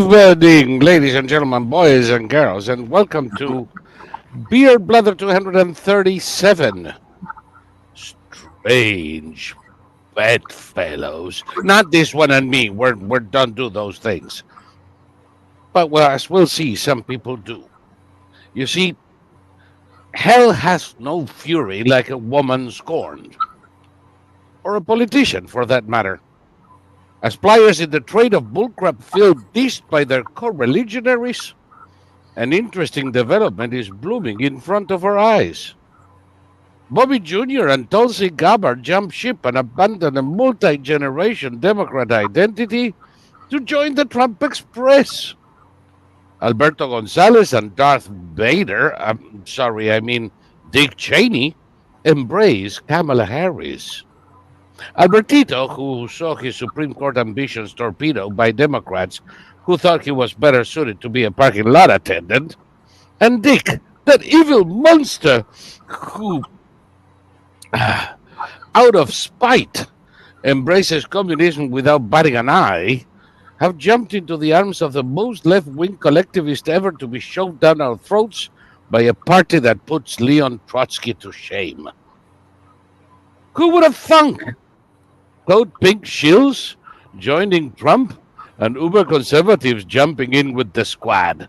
evening, ladies and gentlemen, boys and girls, and welcome to Blather 237. Strange bedfellows. Not this one and me. We're don't do those things. But well, as we'll see, some people do. You see, hell has no fury like a woman scorned, or a politician for that matter. As pliers in the trade of bullcrap feel dished by their co-religionaries, an interesting development is blooming in front of our eyes. Bobby Jr and Tulsi Gabbard jump ship and abandon a multi-generation Democrat identity to join the Trump Express. Alberto Gonzalez and Darth Vader, Dick Cheney, embrace Kamala Harris. Albertito, who saw his Supreme Court ambitions torpedoed by Democrats who thought he was better suited to be a parking lot attendant, and Dick, that evil monster who, out of spite, embraces communism without batting an eye, have jumped into the arms of the most left-wing collectivist ever to be shoved down our throats by a party that puts Leon Trotsky to shame. Who would have thunk? Code pink shills joining Trump and uber conservatives jumping in with the squad.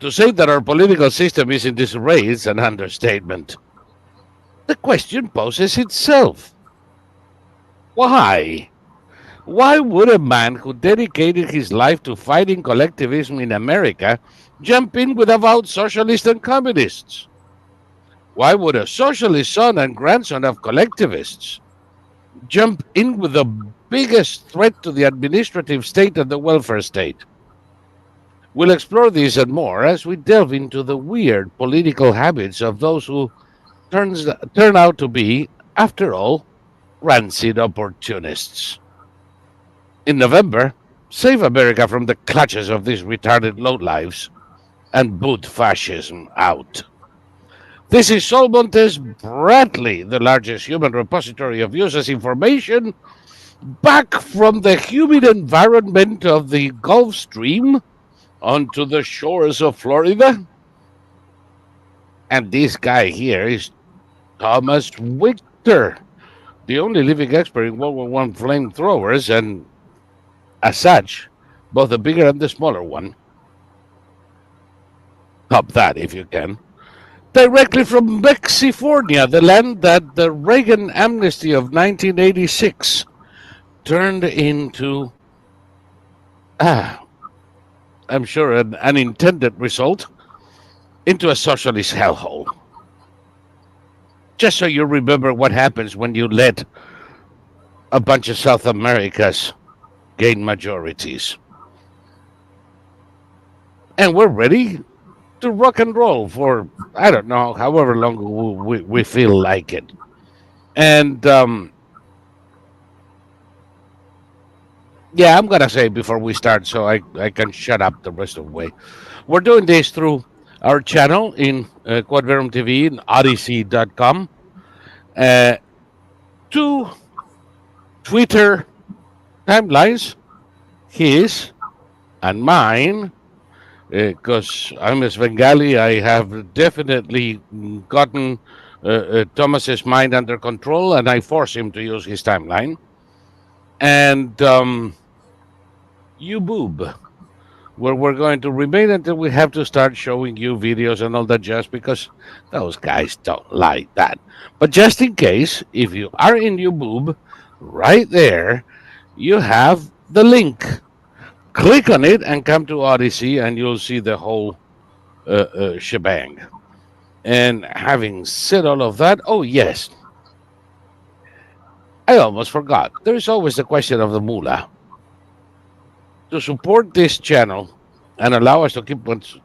To say that our political system is in disarray is an understatement. The question poses itself. Why? Why would a man who dedicated his life to fighting collectivism in America jump in with avowed socialists and communists? Why would a socialist son and grandson of collectivists jump in with the biggest threat to the administrative state and the welfare state? We'll explore this and more as we delve into the weird political habits of those who turn out to be, after all, rancid opportunists. In November, save America from the clutches of these retarded lowlifes and boot fascism out. This is Sol Montes Bradley, the largest human repository of useless information, back from the humid environment of the Gulf Stream onto the shores of Florida. And this guy here is Thomas Victor, the only living expert in World War I flamethrowers, and as such, both the bigger and the smaller one. Top that if you can. Directly from Mexifornia, the land that the Reagan amnesty of 1986 turned into, I'm sure, an unintended result, into a socialist hellhole. Just so you remember what happens when you let a bunch of South Americas gain majorities. And we're ready to rock and roll for, I don't know, however long we feel like it. And yeah, I'm going to say before we start so I can shut up the rest of the way. We're doing this through our channel in Quadverum TV and Odyssey.com. Two Twitter timelines, his and mine, because I'm a Svengali. I have definitely gotten Thomas's mind under control, and I force him to use his timeline. And YouBoob, where we're going to remain until we have to start showing you videos and all that, just because those guys don't like that. But just in case, if you are in YouBoob, right there, you have the link. Click on it and come to Odyssey, and you'll see the whole shebang. And having said all of that, oh yes, I almost forgot. There is always the question of the moolah. To support this channel and allow us to keep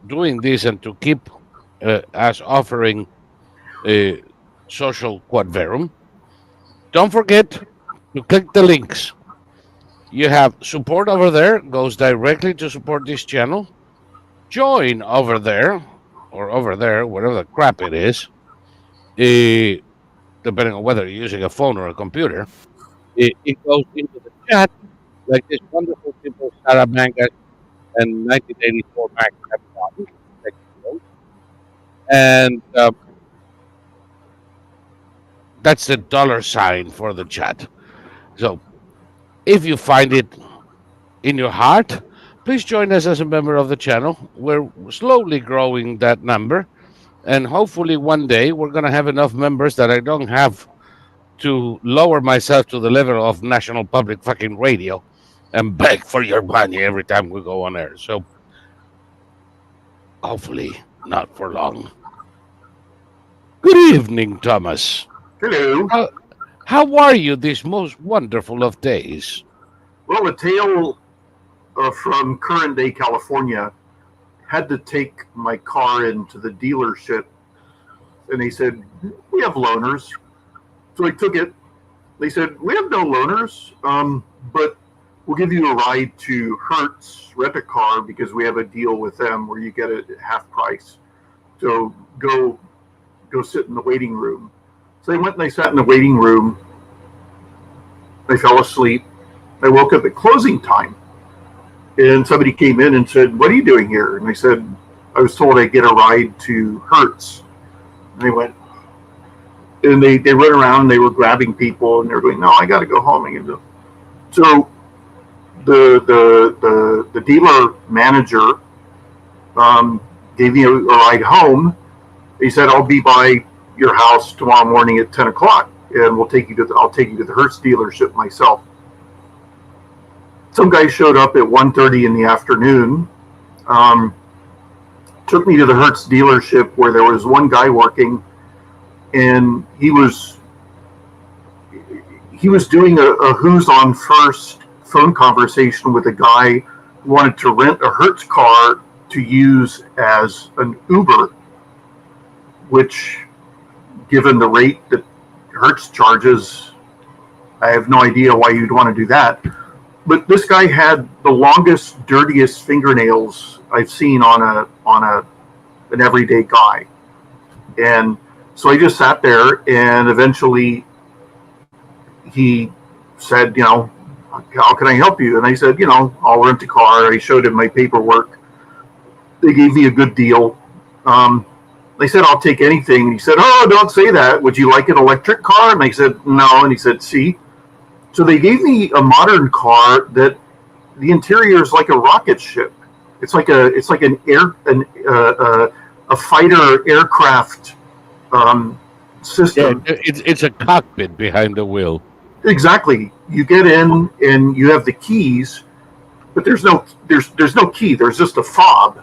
doing this and to keep us offering social quadverum, don't forget to click the links. You have support over there, goes directly to support this channel. Join over there, or over there, whatever the crap it is, depending on whether you're using a phone or a computer. It goes into the chat, like this wonderful people, Sarah Mangas and 1984 Mac have done. And that's the dollar sign for the chat. So if you find it in your heart, please join us as a member of the channel. We're slowly growing that number. And hopefully one day we're going to have enough members that I don't have to lower myself to the level of National Public fucking Radio and beg for your money every time we go on air. So hopefully not for long. Good evening, Thomas. Hello. How are you this most wonderful of days? Well, a tale from current day California. Had to take my car into the dealership, and they said, we have loaners. So I took it. They said, we have no loaners, but we'll give you a ride to Hertz Rent-A-Car because we have a deal with them where you get it at half price. So go sit in the waiting room. So I went and I sat in the waiting room. I fell asleep. I woke up at closing time. And somebody came in and said, what are you doing here? And I said, I was told I'd get a ride to Hertz. And they went, and they run around, and they were grabbing people, and they were going, no, I got to go home. So the dealer manager gave me a ride home. He said, I'll be by your house tomorrow morning at 10 o'clock, and I'll take you to the Hertz dealership myself. Some guy showed up at 1:30 in the afternoon, took me to the Hertz dealership where there was one guy working, and he was doing a who's on first phone conversation with a guy who wanted to rent a Hertz car to use as an Uber, which, given the rate that Hertz charges, I have no idea why you'd want to do that. But this guy had the longest, dirtiest fingernails I've seen on an everyday guy. And so I just sat there, and eventually he said, how can I help you? And I said, I'll rent a car. I showed him my paperwork. They gave me a good deal. They said, I'll take anything. And he said, oh, don't say that. Would you like an electric car? And I said, no. And he said, see. So they gave me a modern car that the interior is like a rocket ship. It's like a fighter aircraft system. Yeah, it's a cockpit behind the wheel. Exactly. You get in and you have the keys, but there's no key. There's just a fob,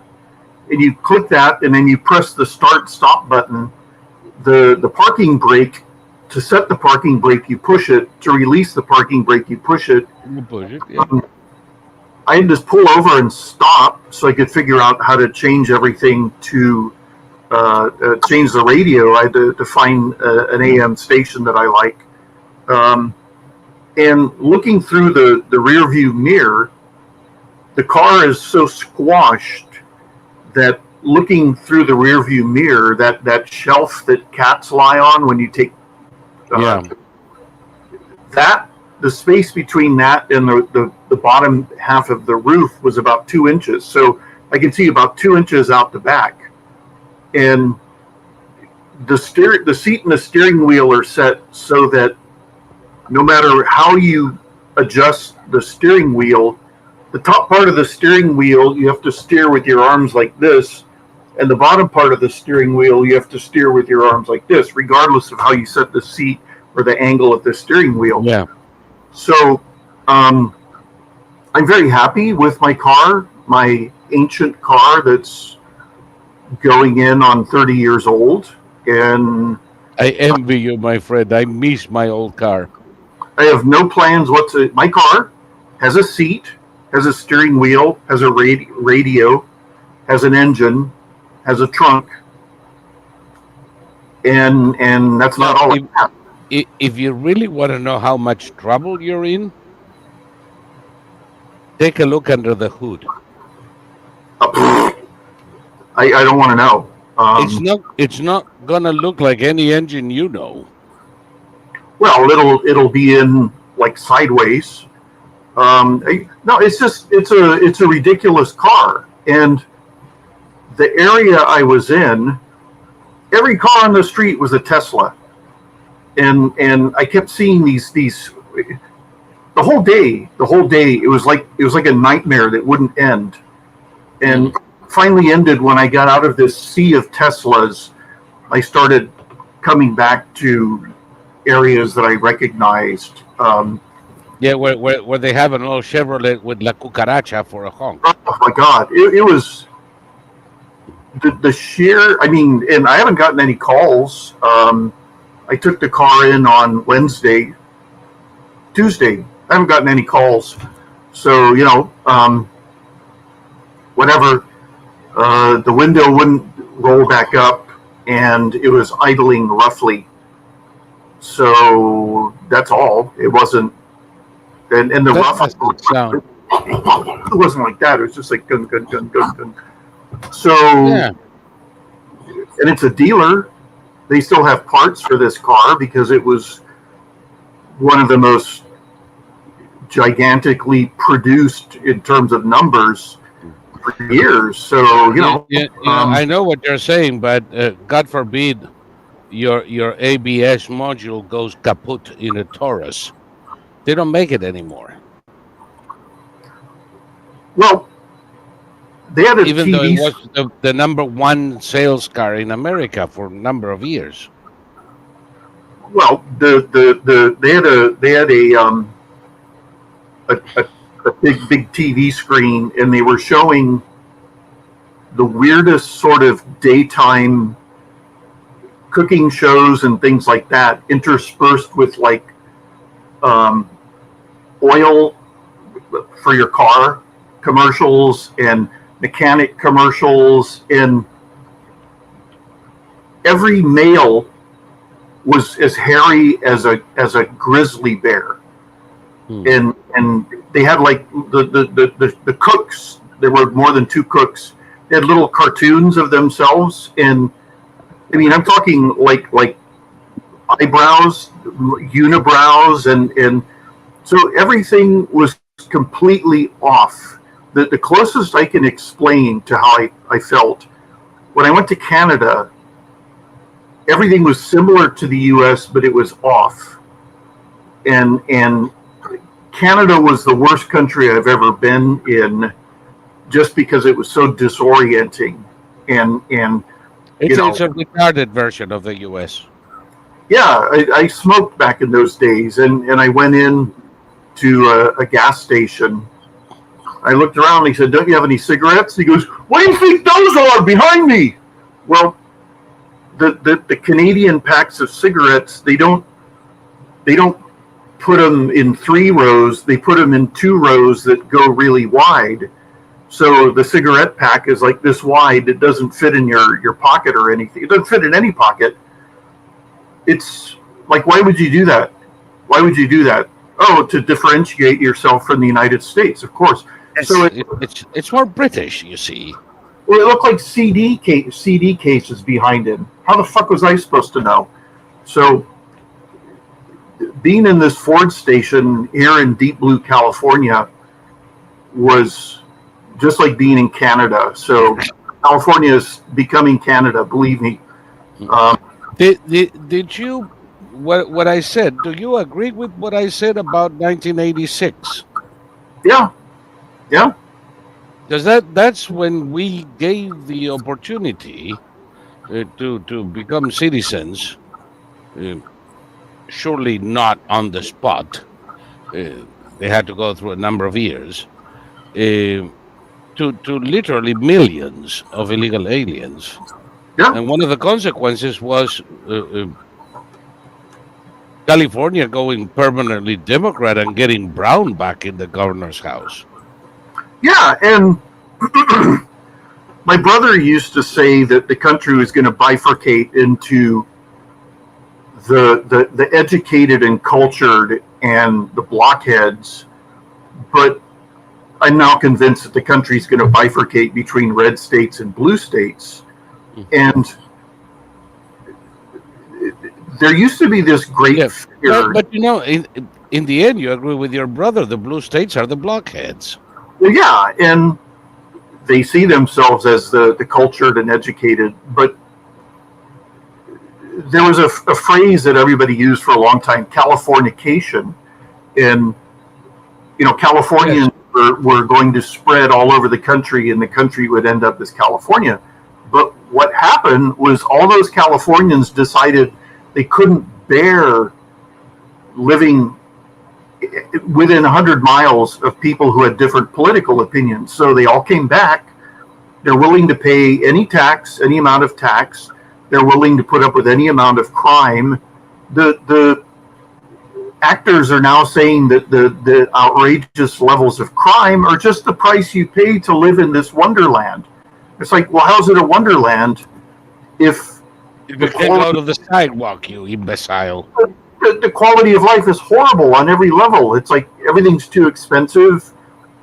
and you click that, and then you press the start-stop button. The parking brake. To set the parking brake, you push it. To release the parking brake, you push it. You push it, yeah. I had to pull over and stop so I could figure out how to change everything to change the radio. I had to find an AM station that I like. And looking through the rear view mirror, the car is so squashed that looking through the rear view mirror, that shelf that cats lie on when you take that the space between that and the bottom half of the roof was about 2 inches. So I can see about 2 inches out the back. And the seat and the steering wheel are set so that no matter how you adjust the steering wheel, the top part of the steering wheel, you have to steer with your arms like this. And the bottom part of the steering wheel, you have to steer with your arms like this, regardless of how you set the seat or the angle of the steering wheel. Yeah. So I'm very happy with my car, my ancient car that's going in on 30 years old. And I envy you, my friend. I miss my old car. I have no plans whatsoever. My car has a seat, has a steering wheel, has a radio, has an engine, has a trunk, and that's not all. If you really want to know how much trouble you're in, take a look under the hood. I don't want to know. It's not gonna look like any engine you know. Well, it'll be in like sideways. No, it's a ridiculous car, and the area I was in, every car on the street was a Tesla, and I kept seeing these the whole day. It was like a nightmare that wouldn't end, and finally ended when I got out of this sea of Teslas. I started coming back to areas that I recognized. Yeah, where they have an old Chevrolet with La Cucaracha for a honk. Oh my God, it was the sheer. I mean, and I haven't gotten any calls. I took the car in on Tuesday. I haven't gotten any calls. So whatever. The window wouldn't roll back up, and it was idling roughly. So that's all. It wasn't. And the rough sound. It wasn't like that. It was just like gun. So, yeah. And it's a dealer. They still have parts for this car because it was one of the most gigantically produced in terms of numbers for years. So I know what you're saying, but God forbid your ABS module goes kaput in a Taurus. They don't make it anymore. Well, they had even though it was the number one sales car in America for a number of years. Well, they had a big TV screen, and they were showing the weirdest sort of daytime cooking shows and things like that, interspersed with like oil for your car commercials and mechanic commercials, and every male was as hairy as a grizzly bear. And they had like the cooks. There were more than two cooks. They had little cartoons of themselves, and I mean, I'm talking like eyebrows, unibrows, and so everything was completely off. The closest I can explain to how I felt when I went to Canada, everything was similar to the U.S., but it was off. And Canada was the worst country I've ever been in, just because it was so disorienting. And it's a retarded version of the U.S. Yeah, I smoked back in those days, and I went in to a gas station. I looked around and he said, "Don't you have any cigarettes?" He goes, "What do you think those are behind me?" Well, the Canadian packs of cigarettes, they don't put them in 3 rows. They put them in 2 rows that go really wide. So the cigarette pack is like this wide. It doesn't fit in your pocket or anything. It doesn't fit in any pocket. It's like, why would you do that? Why would you do that? Oh, to differentiate yourself from the United States, of course. So it's more British, you see. Well, it looked like CD cases behind him. How the fuck was I supposed to know? So, being in this Ford station here in Deep Blue, California, was just like being in Canada. So, California is becoming Canada, believe me. Did you, what I said, do you agree with what I said about 1986? Yeah. Because that's when we gave the opportunity to become citizens, surely not on the spot. They had to go through a number of years, to literally millions of illegal aliens. Yeah. And one of the consequences was California going permanently Democrat and getting Brown back in the governor's house. Yeah, and my brother used to say that the country was going to bifurcate into the educated and cultured and the blockheads, but I'm now convinced that the country is going to bifurcate between red states and blue states. And there used to be this great fear. But in the end, you agree with your brother. The blue states are the blockheads. Well, yeah, and they see themselves as the cultured and educated, but there was a phrase that everybody used for a long time, Californication, and Californians Yes. were going to spread all over the country, and the country would end up as California. But what happened was all those Californians decided they couldn't bear living within 100 miles of people who had different political opinions. So they all came back. They're willing to pay any tax, any amount of tax. They're willing to put up with any amount of crime. The actors are now saying that the outrageous levels of crime are just the price you pay to live in this wonderland. It's like, well, how's it a wonderland if If you can't go to the sidewalk, you imbecile. the quality of life is horrible on every level? It's like everything's too expensive.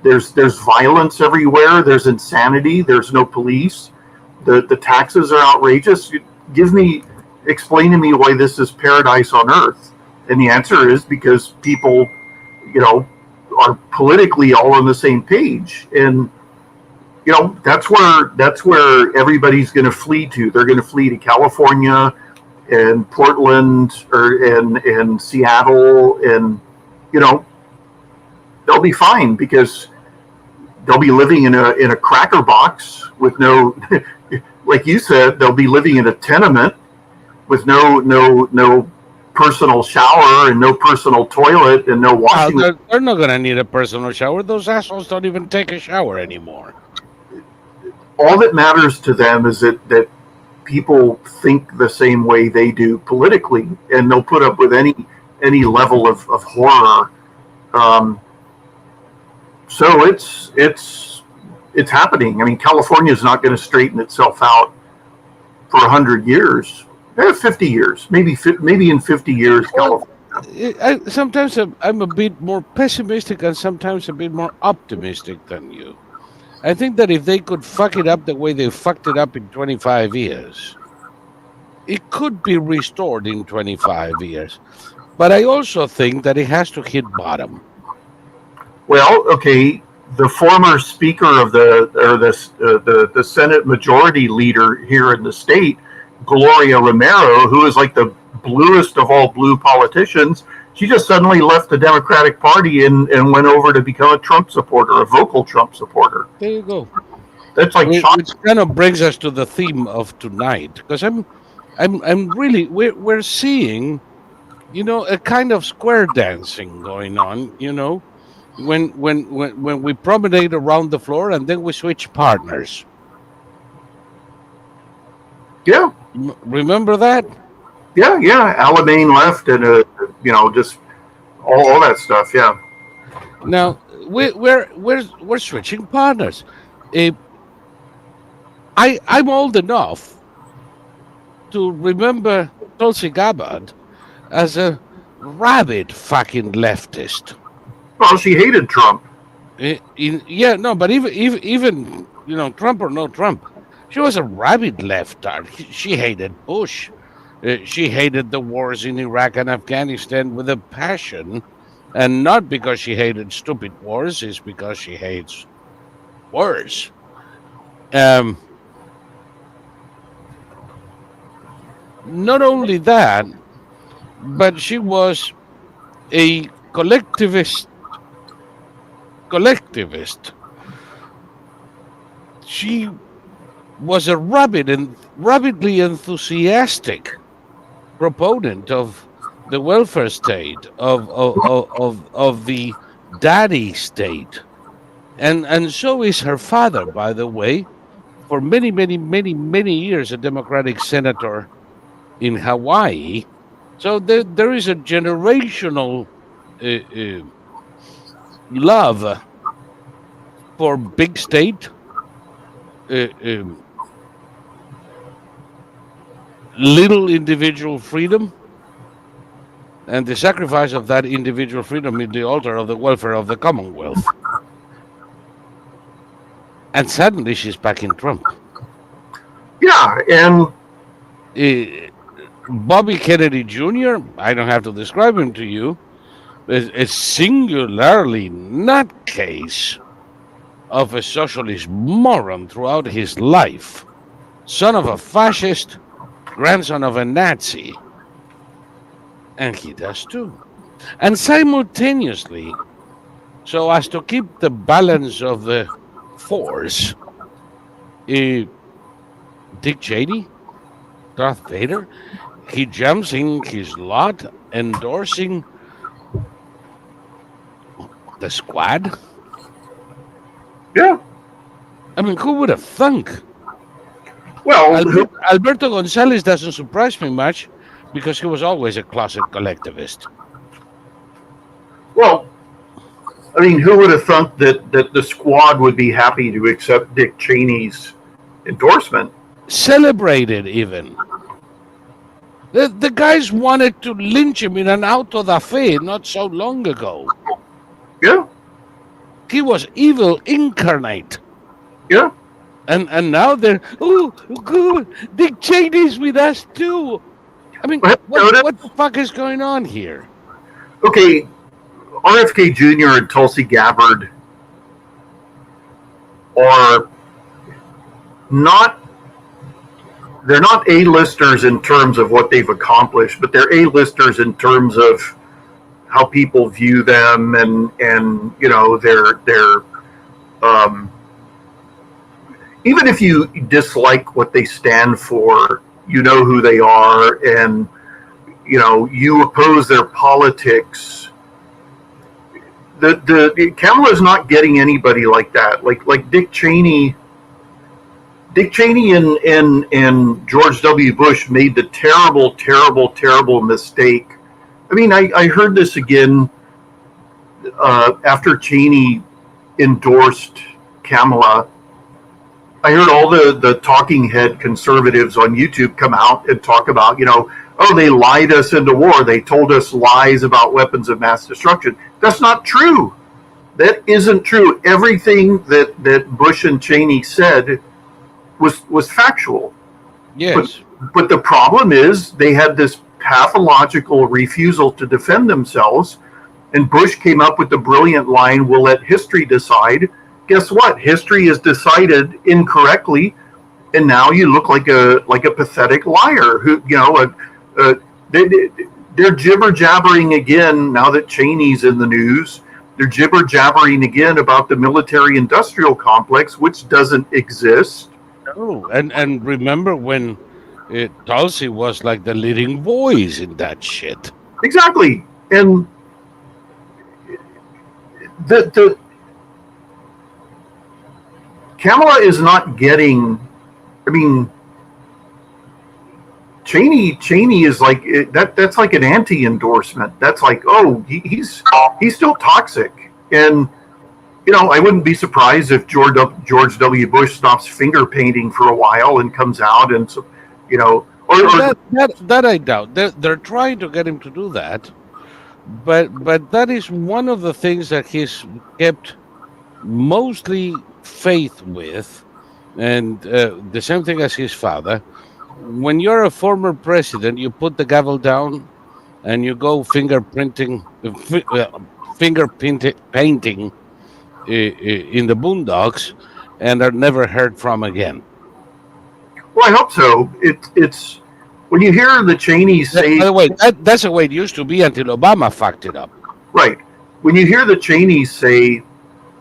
There's violence everywhere. There's insanity. There's no police. The taxes are outrageous. Explain to me why this is paradise on earth. And the answer is because people, are politically all on the same page. And that's where everybody's going to flee to. They're going to flee to California and Portland and Seattle, and they'll be fine because they'll be living in a cracker box with no, like you said, they'll be living in a tenement with no personal shower and no personal toilet and no washing. They're not going to need a personal shower. Those assholes don't even take a shower anymore. All that matters to them is that people think the same way they do politically, and they'll put up with any level of horror. So it's happening. I mean, California is not going to straighten itself out for 100 years. 50 years, maybe in 50 years, California. Sometimes I'm a bit more pessimistic and sometimes a bit more optimistic than you. I think that if they could fuck it up the way they fucked it up in 25 years, it could be restored in 25 years. But I also think that it has to hit bottom. Well, okay, the former speaker of the Senate Majority Leader here in the state, Gloria Romero, who is like the bluest of all blue politicians, she just suddenly left the Democratic Party and went over to become a Trump supporter, a vocal Trump supporter. There you go. That's like shocking. Which kind of brings us to the theme of tonight, because I'm really we're seeing, a kind of square dancing going on. When we promenade around the floor and then we switch partners. Yeah. Remember that? Yeah. Alamein left, and just all that stuff. Yeah. Now we're switching partners. I'm old enough to remember Tulsi Gabbard as a rabid fucking leftist. Well, she hated Trump. But even Trump or no Trump, she was a rabid leftard. She hated Bush. She hated the wars in Iraq and Afghanistan with a passion, and not because she hated stupid wars. It's because she hates wars. Not only that, but she was a collectivist. She was a rabidly enthusiastic proponent of the welfare state, of the daddy state, and so is her father, by the way, for many years a Democratic senator in Hawaii. So there is a generational love for big state, little individual freedom, and the sacrifice of that individual freedom in the altar of the welfare of the Commonwealth. And suddenly she's backing Trump. Yeah, and Bobby Kennedy Jr., I don't have to describe him to you, a singularly nutcase of a socialist moron throughout his life, son of a fascist, grandson of a Nazi, and he does too. And simultaneously, so as to keep the balance of the force, Dick Cheney, Darth Vader, he jumps in his lot endorsing the squad. Yeah. I mean, who would have thunk? Well, Alberto Gonzalez doesn't surprise me much because he was always a closet collectivist. well, I mean, who would have thunk that the squad would be happy to accept Dick Cheney's endorsement? Celebrated even. The guys wanted to lynch him in an auto da fe not so long ago. Yeah. He was evil incarnate. Yeah. And now they're, oh, good, Dick Cheney's with us too. I mean, what the fuck is going on here? Okay, RFK Jr. and Tulsi Gabbard are not, they're not A-listers in terms of what they've accomplished, but they're A-listers in terms of how people view them and you know, their even if you dislike what they stand for, you know who they are, and you know you oppose their politics. The Kamala's not getting anybody like that. Like Dick Cheney. Dick Cheney and George W. Bush made the terrible mistake. I mean, I heard this again after Cheney endorsed Kamala. I heard all the talking head conservatives on YouTube come out and talk about, you know, oh, they lied us into war. They told us lies about weapons of mass destruction. That's not true. That isn't true. Everything that Bush and Cheney said was factual. Yes. But the problem is they had this pathological refusal to defend themselves. And Bush came up with the brilliant line, we'll let history decide. Guess what? History is decided incorrectly, and now you look like a pathetic liar. Who, you know, they're jibber jabbering again now that Cheney's in the news. They're jibber jabbering again about the military industrial complex, which doesn't exist. Oh, and remember when Tulsi was like the leading voice in that shit. Exactly, and the Kamala is not getting. I mean, Cheney is like that. That's like an anti-endorsement. That's like, oh, he's still toxic, and you know, I wouldn't be surprised if George W. Bush stops finger painting for a while and comes out and, you know, or that I doubt. They're trying to get him to do that, but that is one of the things that he's kept mostly faith with, and the same thing as his father. When you're a former president, you put the gavel down and you go finger painting in the boondocks, and are never heard from again. Well, I hope so. It's when you hear the Cheneys say. By the way, that's the way it used to be until Obama fucked it up. Right. When you hear the Cheneys say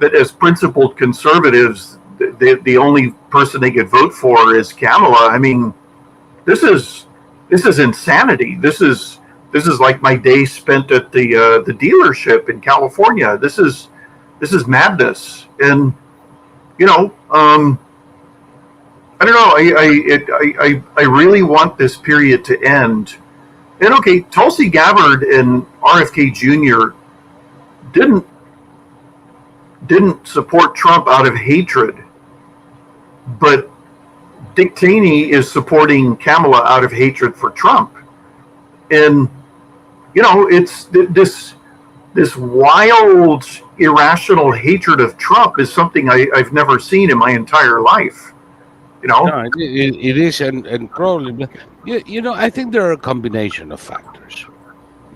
that as principled conservatives, the only person they could vote for is Kamala. I mean, this is insanity. This is like my day spent at the dealership in California. This is madness, and you know, I don't know. I really want this period to end. And okay, Tulsi Gabbard and RFK Jr. didn't support Trump out of hatred, but Dick Cheney is supporting Kamala out of hatred for Trump. And, you know, it's this wild, irrational hatred of Trump is something I've never seen in my entire life. You know? No, it is, and probably, you know, I think there are a combination of factors.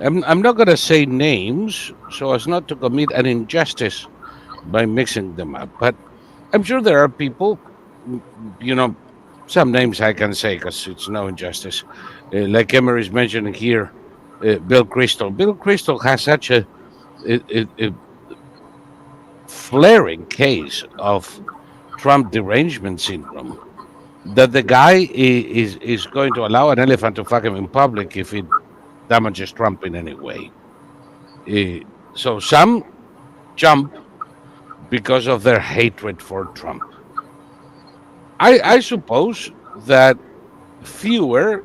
I'm not going to say names so as not to commit an injustice by mixing them up, but I'm sure there are people, mm, you know, some names I can say because it's no injustice. Like Emery's mentioning here, Bill Crystal. Bill Crystal has such a flaring case of Trump derangement syndrome that the guy is going to allow an elephant to fuck him in public if it damages Trump in any way. Uh, so some jump because of their hatred for Trump. I suppose that fewer,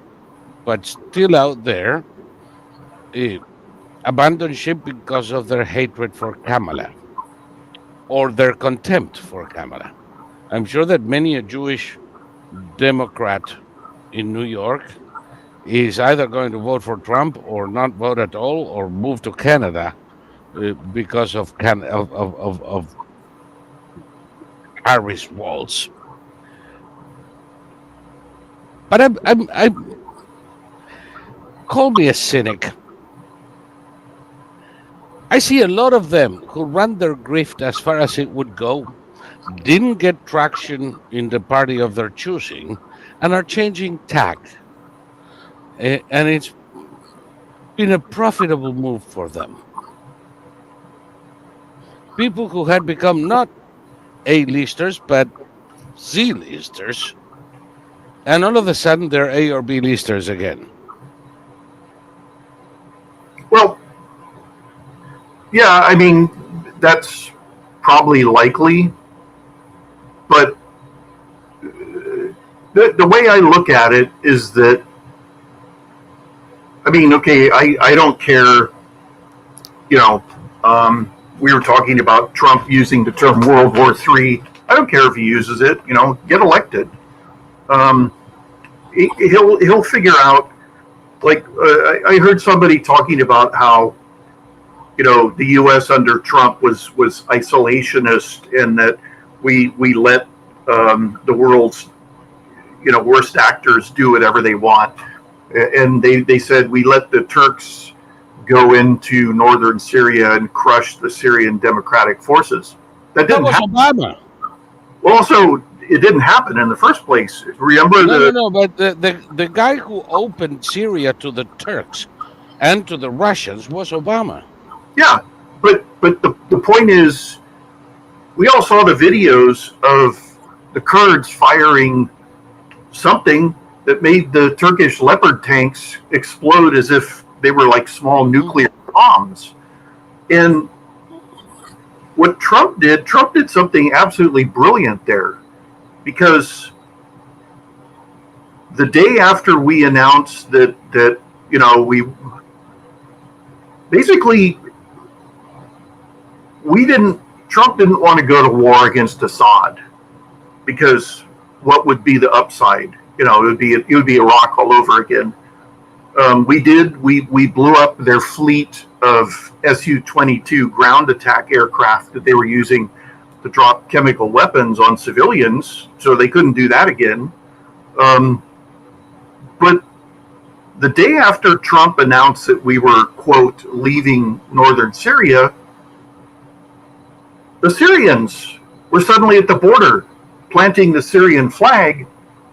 but still out there, uh, abandon ship because of their hatred for Kamala or their contempt for Kamala. I'm sure that many a Jewish Democrat in New York is either going to vote for Trump or not vote at all or move to Canada because of Harris walls. But I'm call me a cynic. I see a lot of them who run their grift as far as it would go, didn't get traction in the party of their choosing, and are changing tack. And it's been a profitable move for them. People who had become not A-listers, but Z-listers, and all of a sudden they're A or B-listers again. Well, yeah, I mean, that's probably likely, but the way I look at it is that, I mean, okay, I don't care, you know, we were talking about Trump using the term World War III. I don't care if he uses it, you know, get elected. He'll figure out, like, I heard somebody talking about how, you know, the U.S. under Trump was isolationist, and that we let the world's, you know, worst actors do whatever they want, and they said we let the Turks go into northern Syria and crush the Syrian Democratic Forces. That didn't happen. Obama. Well, also, it didn't happen in the first place. Remember No, but the guy who opened Syria to the Turks and to the Russians was Obama. Yeah, but the point is, we all saw the videos of the Kurds firing something that made the Turkish Leopard tanks explode as if they were like small nuclear bombs. And what Trump did something absolutely brilliant there, because the day after we announced that you know, we basically, Trump didn't want to go to war against Assad, because what would be the upside? You know, it would be Iraq all over again. We blew up their fleet of Su-22 ground attack aircraft that they were using to drop chemical weapons on civilians, so they couldn't do that again. But the day after Trump announced that we were, quote, leaving northern Syria, the Syrians were suddenly at the border planting the Syrian flag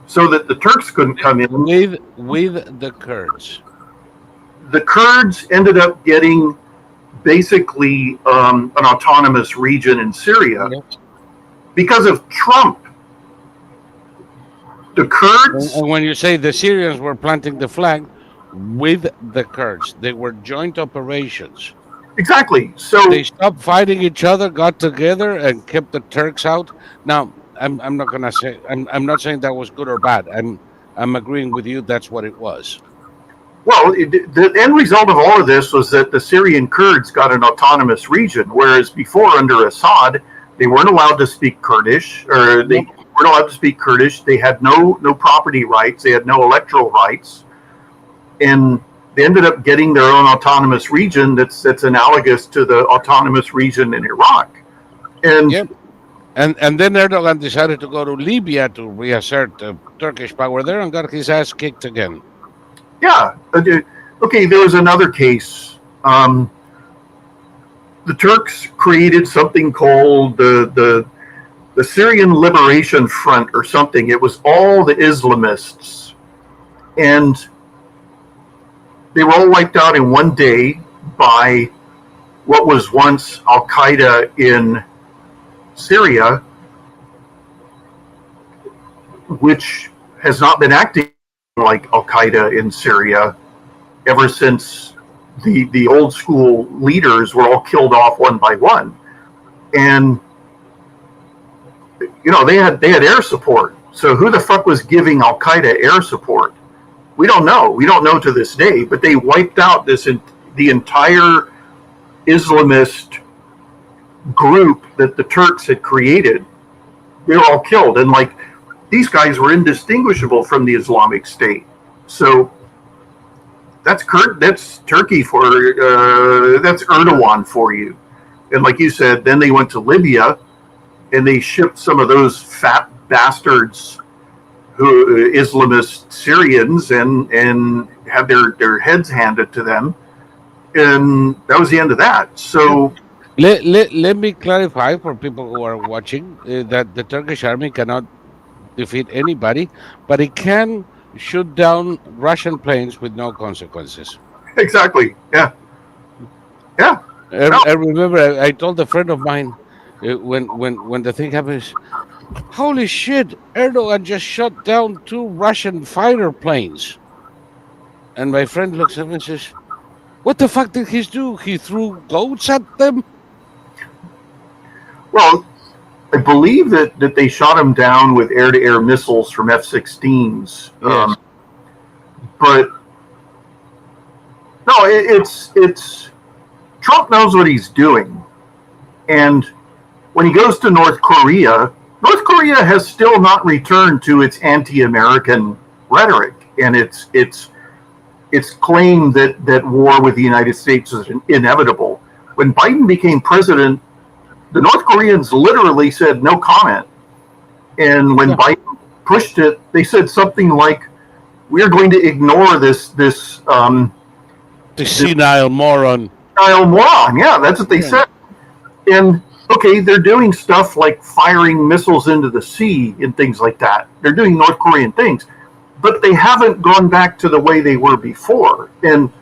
so that the Turks couldn't come in. With the Kurds. The Kurds ended up getting basically an autonomous region in Syria because of Trump. The Kurds. And when you say the Syrians were planting the flag with the Kurds, they were joint operations. Exactly. So they stopped fighting each other, got together, and kept the Turks out. Now, I'm not gonna say I'm not saying that was good or bad. I'm agreeing with you. That's what it was. Well, the end result of all of this was that the Syrian Kurds got an autonomous region, whereas before, under Assad, they weren't allowed to speak Kurdish, or they weren't allowed to speak Kurdish. They had no property rights. They had no electoral rights, and they ended up getting their own autonomous region that's analogous to the autonomous region in Iraq. And and then Erdogan decided to go to Libya to reassert Turkish power there and got his ass kicked again. Yeah. Okay, there was another case The Turks created something called the Syrian Liberation Front or something. It was all the Islamists, and they were all wiped out in one day by what was once Al Qaeda in Syria, which has not been acting like Al Qaeda in Syria ever since the old school leaders were all killed off one by one. And they had air support. So who the fuck was giving Al Qaeda air support? We don't know. We don't know to this day. But they wiped out the entire Islamist group that the Turks had created. They were all killed, and these guys were indistinguishable from the Islamic State. So that's Turkey for that's Erdogan for you. And like you said, then they went to Libya, and they shipped some of those fat bastards, Islamist Syrians, and had their heads handed to them, and that was the end of that. So let me clarify for people who are watching that the Turkish army cannot defeat anybody, but it can shoot down Russian planes with no consequences. Exactly. Yeah. I remember I told a friend of mine when the thing happens, holy shit, Erdogan just shot down 2 Russian fighter planes. And my friend looks at me and says, what the fuck did he do? He threw goats at them? Well, I believe that they shot him down with air-to-air missiles from F-16s. Yes. But no, it's Trump knows what he's doing, and when he goes to North Korea has still not returned to its anti-American rhetoric, and its claim that war with the United States is inevitable. When Biden became president, the North Koreans literally said no comment. And when Biden pushed it, they said something like, we're going to ignore this senile moron. Senile moron, yeah, that's what they said. And okay, they're doing stuff like firing missiles into the sea and things like that. They're doing North Korean things, but they haven't gone back to the way they were before. And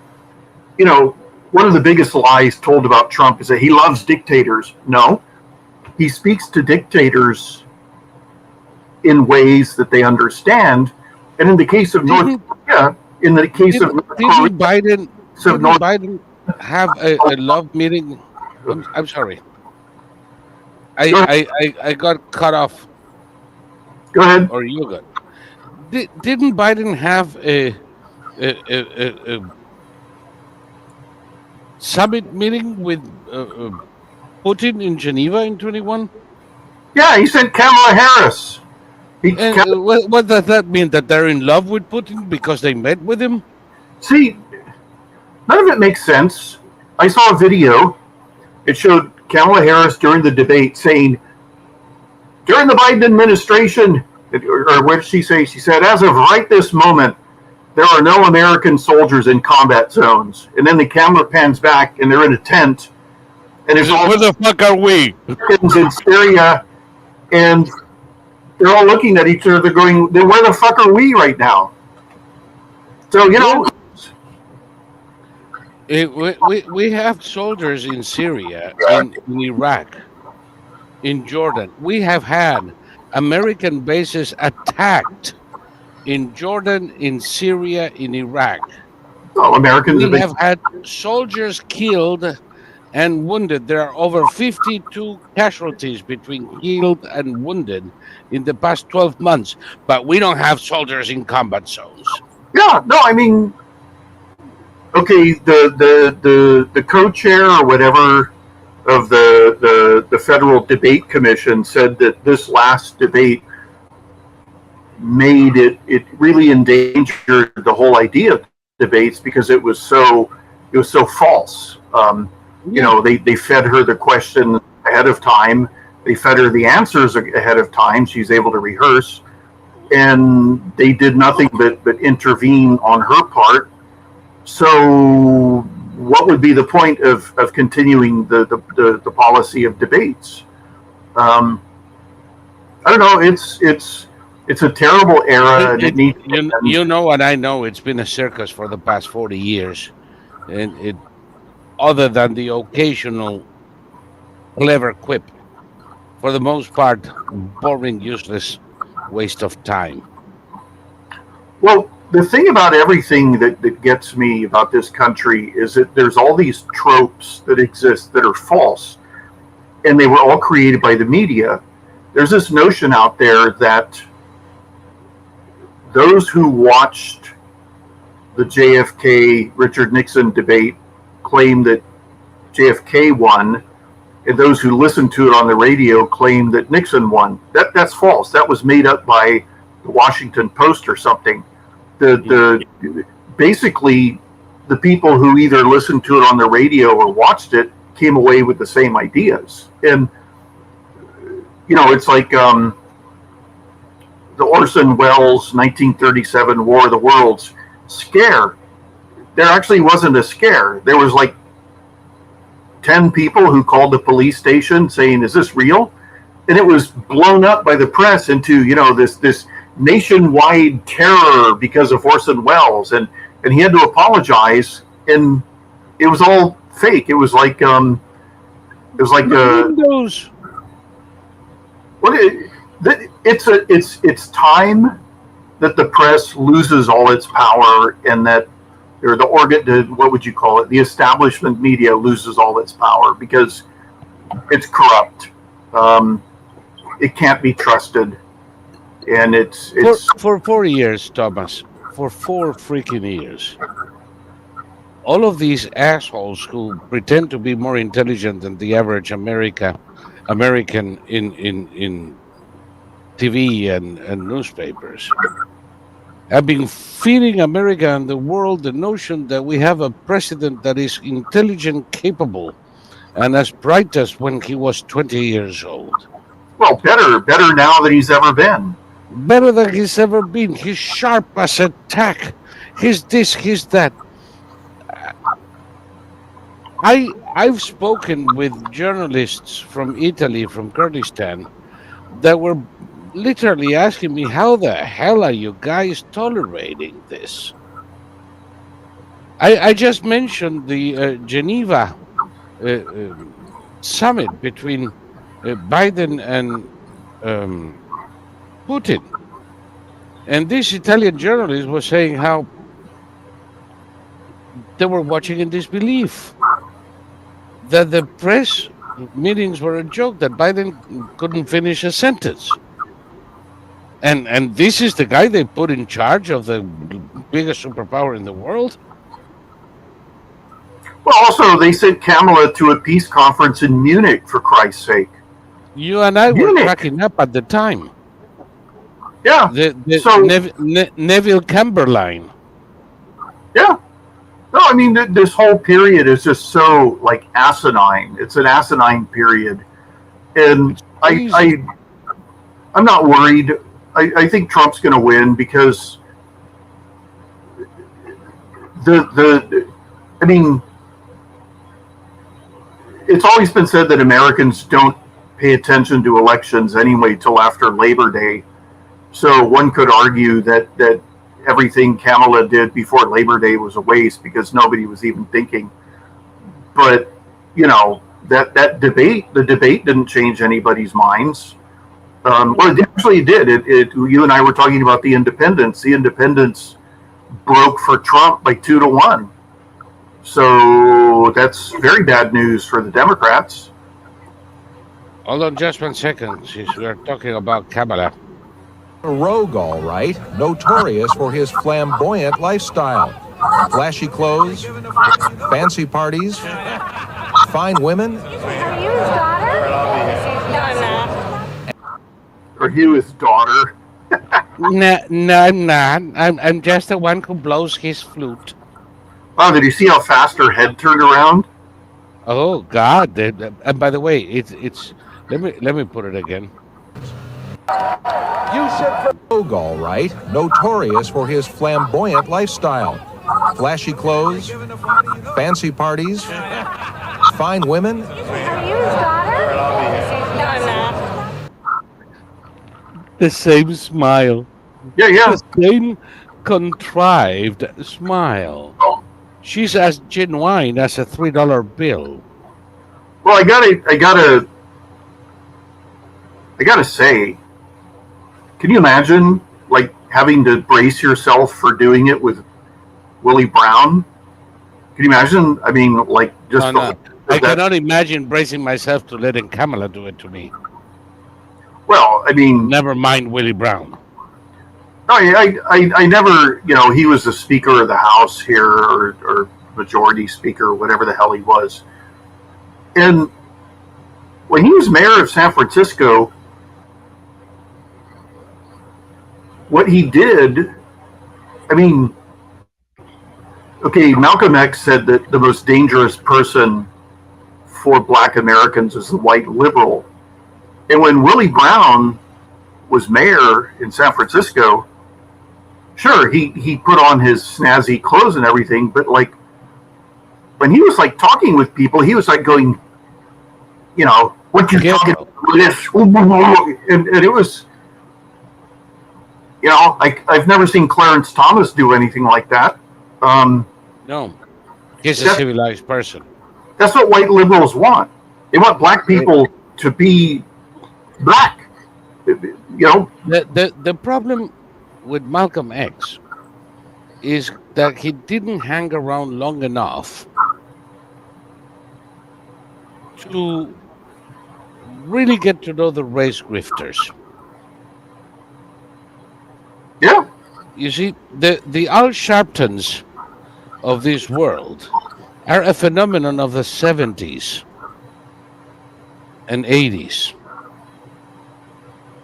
one of the biggest lies told about Trump is that he loves dictators. No, he speaks to dictators in ways that they understand. And in the case of North Korea, Biden have a love meeting? I'm sorry. I got cut off. Go ahead. Or you got. Didn't Biden have a summit meeting with Putin in Geneva in 21? Yeah, he sent Kamala Harris. What does that mean? That they're in love with Putin because they met with him? See, none of it makes sense. I saw a video. It showed Kamala Harris during the debate saying, during the Biden administration, or what did she say? She said, as of right this moment, there are no American soldiers in combat zones. And then the camera pans back, and they're in a tent. And there's all where the fuck are we? Americans in Syria, and they're all looking at each other, going, then where the fuck are we right now? So, we have soldiers in Syria, in Iraq, in Jordan. We have had American bases attacked in Jordan, in Syria, in Iraq. Well, Americans we have had soldiers killed and wounded. There are over 52 casualties between killed and wounded in the past 12 months, but we don't have soldiers in combat zones. Yeah, no, I mean, okay, the co-chair or whatever of the Federal Debate Commission said that this last debate made it really endangered the whole idea of debates because it was so false. They fed her the question ahead of time. They fed her the answers ahead of time. She's able to rehearse, and they did nothing but intervene on her part. So what would be the point of continuing the policy of debates? I don't know. It's a terrible era, and it needs. You know what I know? It's been a circus for the past 40 years, and other than the occasional clever quip, for the most part, boring, useless waste of time. Well, the thing about everything that gets me about this country is that there's all these tropes that exist that are false, and they were all created by the media. There's this notion out there that those who watched the JFK Richard Nixon debate claim that JFK won, and those who listened to it on the radio claim that Nixon won. That's false. That was made up by the Washington Post or something. Basically the people who either listened to it on the radio or watched it came away with the same ideas. And it's like the Orson Welles 1937 War of the Worlds scare. There actually wasn't a scare. There was like 10 people who called the police station saying, "Is this real?" And it was blown up by the press into this nationwide terror because of Orson Welles, and he had to apologize, and it was all fake. It was like Windows. It's time that the press loses all its power, and that what would you call it? The establishment media loses all its power because it's corrupt. It can't be trusted, and it's for 4 years, Thomas. For 4 freaking years, all of these assholes who pretend to be more intelligent than the average American in TV and newspapers have been feeding America and the world the notion that we have a president that is intelligent, capable, and as bright as when he was 20 years old. Well, better now than he's ever been. Better than he's ever been. He's sharp as a tack. He's this, he's that. I've spoken with journalists from Italy, from Kurdistan, that were literally asking me, how the hell are you guys tolerating this? I just mentioned the Geneva summit between Biden and Putin. And this Italian journalist was saying how they were watching in disbelief, that the press meetings were a joke, that Biden couldn't finish a sentence. And this is the guy they put in charge of the biggest superpower in the world? Well, also, they sent Kamala to a peace conference in Munich, for Christ's sake. You and I were cracking up at the time. Yeah. Neville Chamberlain. Yeah. No, I mean, this whole period is just so, asinine. It's an asinine period. And I'm not worried. I think Trump's going to win because it's always been said that Americans don't pay attention to elections anyway till after Labor Day. So one could argue that everything Kamala did before Labor Day was a waste because nobody was even thinking. But, that debate, the debate didn't change anybody's minds. Well, it actually did. You and I were talking about the independents. The independents broke for Trump by 2-1. So that's very bad news for the Democrats. Hold on just 1 second, since we are talking about Kamala. A rogue, all right, notorious for his flamboyant lifestyle. Flashy clothes, fancy parties, fine women. Are you his daughter? Are you his daughter? No, I'm not. I'm just the one who blows his flute. Oh, did you see how fast her head turned around? Oh God! And by the way, it's. Let me put it again. Rogue, all right, notorious for his flamboyant lifestyle. flashy clothes, fancy parties, fine women, Are you his daughter? No, I'm not. The same smile. Yeah, yeah. The same contrived smile. She's as genuine as a $3 bill. Well, I gotta say, can you imagine like having to brace yourself for doing it with Willie Brown? Can you imagine? I mean, like just No, no. I cannot imagine bracing myself to letting Kamala do it to me. Well, I mean, Never mind Willie Brown. no, I never, he was the Speaker of the House here, or Majority Speaker, whatever the hell he was. And when he was mayor of San Francisco, what he did, I mean, okay, Malcolm X said that the most dangerous person for Black Americans is the white liberal. And when Willie Brown was mayor in San Francisco, sure, he put on his snazzy clothes and everything, but like when he was like talking with people, he was like going, what you talking about this? And it was, I've never seen Clarence Thomas do anything like that. No. He's a civilized person. That's what white liberals want. They want black people to be black. The problem with Malcolm X is that he didn't hang around long enough to really get to know the race grifters. Yeah. You see, the Al Sharptons of this world are a phenomenon of the 70s and 80s.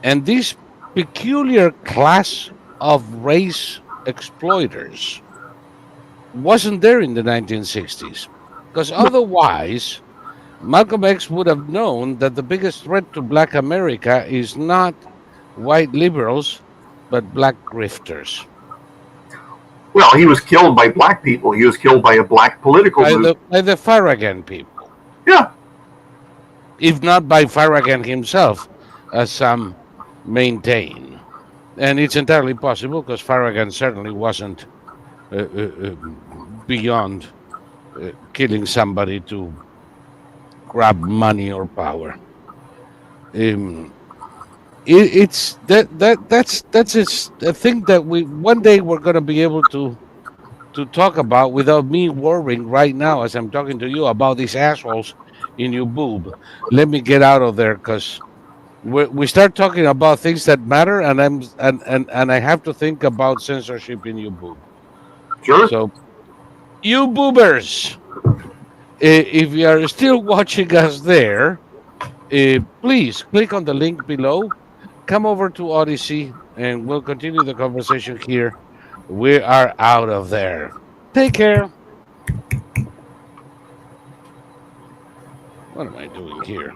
And this peculiar class of race exploiters wasn't there in the 1960s. Because otherwise, Malcolm X would have known that the biggest threat to Black America is not white liberals, but black grifters. Well, he was killed by black people. He was killed by a black political movement. By the Farragut people. Yeah. If not by Farragut himself, as some maintain. And it's entirely possible, because Farragut certainly wasn't beyond killing somebody to grab money or power. That's a thing that one day we're going to be able to talk about without me worrying right now as I'm talking to you about these assholes in your boob. Let me get out of there, because we start talking about things that matter, and I have to think about censorship in your boob. Sure. So, you boobers, if you are still watching us there, please click on the link below. Come over to Odyssey, and we'll continue the conversation here. We are out of there. Take care. What am I doing here?